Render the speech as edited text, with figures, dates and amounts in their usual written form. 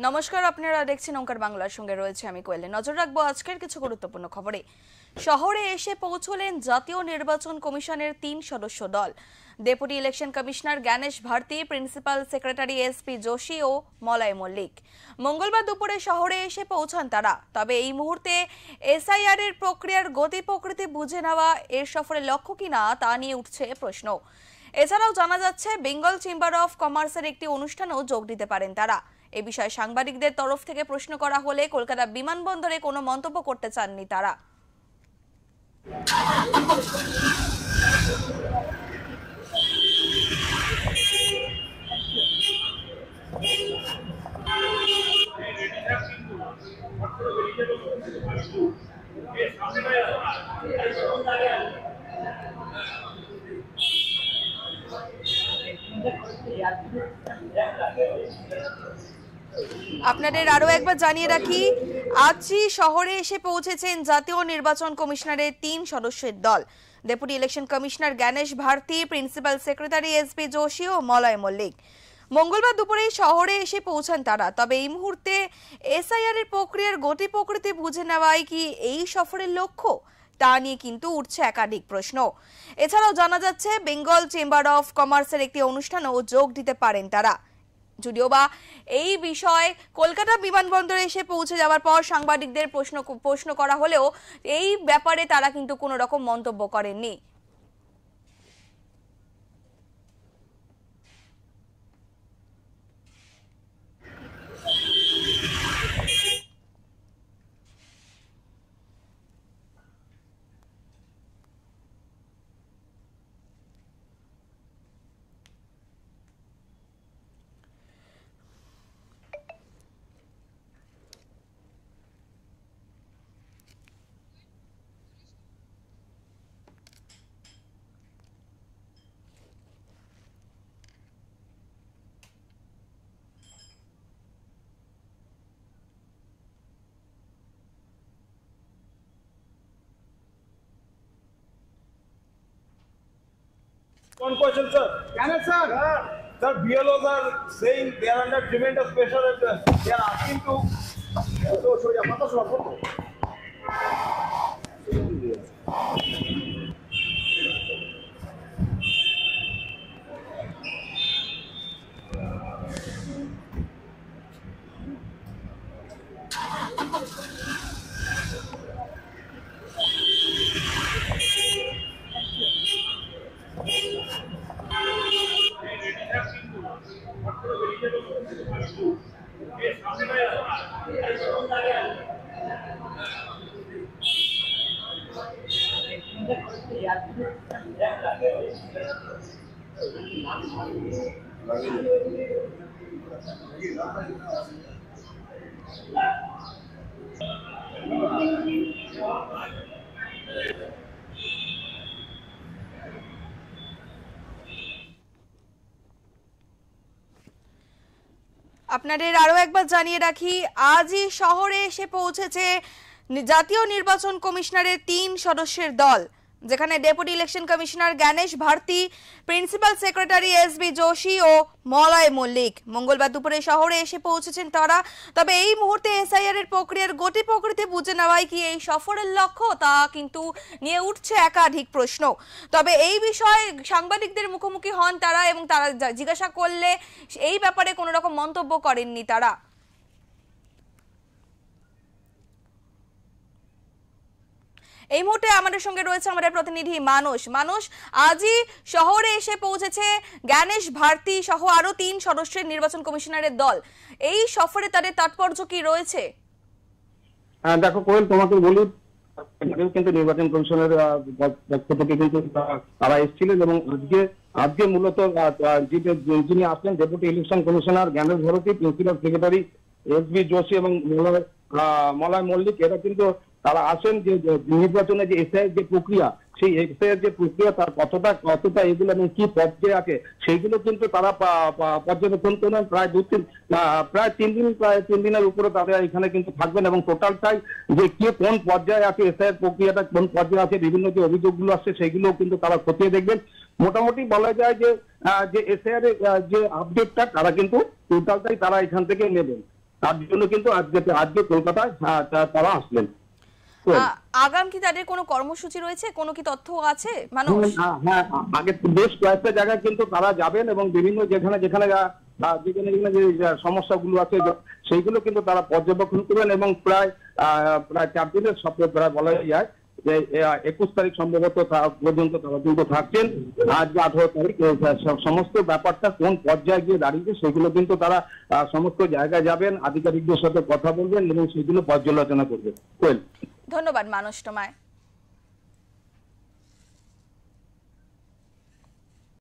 নমস্কার, আপনারা দেখছেন ওঙ্কার বাংলার সঙ্গে রয়েছে আমি কোয়েলে। নজর রাখবো আজকের কিছু গুরুত্বপূর্ণ খবরে। শহরে এসে পৌঁছলেন জাতীয় নির্বাচন কমিশনের 3 সদস্য দল। Deputy election commissioner Gyanesh Bharati, principal secretary SP Joshi ও মলয় মল্লিক। মঙ্গলবার দুপুরে শহরে এসে পৌঁছান তারা। তবে এই মুহূর্তে এসআইআর এর প্রক্রিয়ার গতি প্রকৃতি বুঝে নেওয়া এর সফরের লক্ষ্য কিনা তা নিয়ে উঠছে প্রশ্ন। এছাড়াও জানা যাচ্ছে বেঙ্গল চেম্বার অফ কমার্সের একটি অনুষ্ঠানেও যোগ দিতে পারেন তারা। এই বিষয়ে সাংবাদিকদের তরফ থেকে প্রশ্ন করা হলে কলকাতা বিমানবন্দরে কোনো মন্তব্য করতে চাননি তারা। আপনাদের আরো একবার জানিয়ে রাখি, আজই শহরে এসে পৌঁছেছেন জাতীয় নির্বাচন কমিশনারের 3 সদস্যের দল। Deputy election commissioner Gyanesh Bharati, principal secretary SP Joshi ও মলয় মল্লিক। মঙ্গলবার দুপুরে শহরে এসে পৌঁছান তারা। তবে এই মুহূর্তে এসআইআর এর প্রক্রিয়ার গতি প্রকৃতি বুঝে নেওয়াই কি এই সফরের লক্ষ্য, তা নিয়ে কিন্তু উঠছে একাধিক প্রশ্ন। এছাড়াও জানা যাচ্ছে বেঙ্গল চেম্বার অফ কমার্সের একটি অনুষ্ঠানেও যোগ দিতে পারেন তারা। যদিও বা এই বিষয়ে কলকাতা বিমানবন্দরে এসে পৌঁছে যাওয়ার পর সাংবাদিকদের প্রশ্ন করা হলেও এই ব্যাপারে তারা কিন্তু কোনো রকম মন্তব্য করেননি। One question, sir. Can I, sir? Sir, BLOs are saying they are under tremendous pressure. They are asking to. So, yeah, what was wrong? আপনাদের আরো একবার জানিয়ে রাখি, আজই শহরে এসে পৌঁছেছে জাতীয় নির্বাচন কমিশনারের 3 সদস্যের দল, যেখানে deputy election commissioner Gyanesh Bharati, principal secretary SB Joshi ও মলয় মল্লিক। মঙ্গলবার দুপুরে শহরে এসে পৌঁছেছেন তারা। তবে এই মুহূর্তে এসআইআর এর প্রক্রিয়ার গতি প্রকৃতি বুঝে নেওয়াই কি এই সফরের লক্ষ্য, তা কিন্তু নিয়ে উঠছে একাধিক প্রশ্ন। তবে এই বিষয়ে সাংবাদিকদের মুখোমুখি হন তারা এবং তারা জিজ্ঞাসা করলে এই ব্যাপারে কোনো রকম মন্তব্য করেননি তারা। এই মুহূর্তে আমাদের সঙ্গে রয়েছে আমাদের প্রতিনিধি মানুষ। আজই শহরে এসে পৌঁছেছে জ্ঞানেশ ভারতী সহ আরো 3 সদস্যের নির্বাচন কমিশনারের দল। এই সফরে তাদের তাৎপর্য কি রয়েছে? দেখো কোয়েল, তোমাকে বলি, কিন্তু নির্বাচন কমিশনের পক্ষ থেকে কিন্তু তারা এসেছিলেন এবং আজকে মূলত যিনি আসলেন deputy election commissioner Gyanesh Bharati, principal secretary SB Joshi এবং মলয় মল্লিক, এরা কিন্তু তারা আসেন যে নির্বাচনে যে এসআইআর যে প্রক্রিয়া, সেই এসআইআর যে প্রক্রিয়া তার কতটা এগুলো এবং কি পর্যায়ে আছে সেইগুলো কিন্তু তারা পর্যবেক্ষণ করেন। প্রায় 3 দিনের উপরে তারা এখানে কিন্তু থাকবেন এবং টোটালটাই যে কে কোন পর্যায়ে আছে, এসআইআর প্রক্রিয়াটা কোন পর্যায়ে আছে, বিভিন্ন যে অভিযোগগুলো আসছে সেগুলো কিন্তু তারা খতিয়ে দেখবেন। মোটামুটি বলা যায় যে এসআইআর যে আপডেটটা তারা কিন্তু টোটালটাই তারা এখান থেকে নেবেন। তার জন্য কিন্তু আজকে কলকাতায় তারা আসলেন। আগাম কি তাদের কোনো কর্মসূচি রয়েছে, কোনো কি তথ্য আছে মানুষ? হ্যাঁ, আগে বেশ কয়েকটা জায়গায় কিন্তু তারা যাবেন এবং বিভিন্ন যেখানে যেখানে যে সমস্যাগুলো আছে সেইগুলো কিন্তু তারা পর্যবেক্ষণ করবেন এবং প্রায় 4 দিনের সপ্তাহে প্রায় বলা যায় যে 21 তারিখ সম্ভবত পর্যন্ত তারা কিন্তু থাকছেন। আজ 18 তারিখ সমস্ত ব্যাপারটা কোন পর্যায়ে গিয়ে দাঁড়িয়েছে সেগুলো কিন্তু তারা সমস্ত জায়গায় যাবেন, আধিকারিকদের সাথে কথা বলবেন এবং সেগুলো পর্যালোচনা করবেন। ধন্যবাদ মানস তোমায়।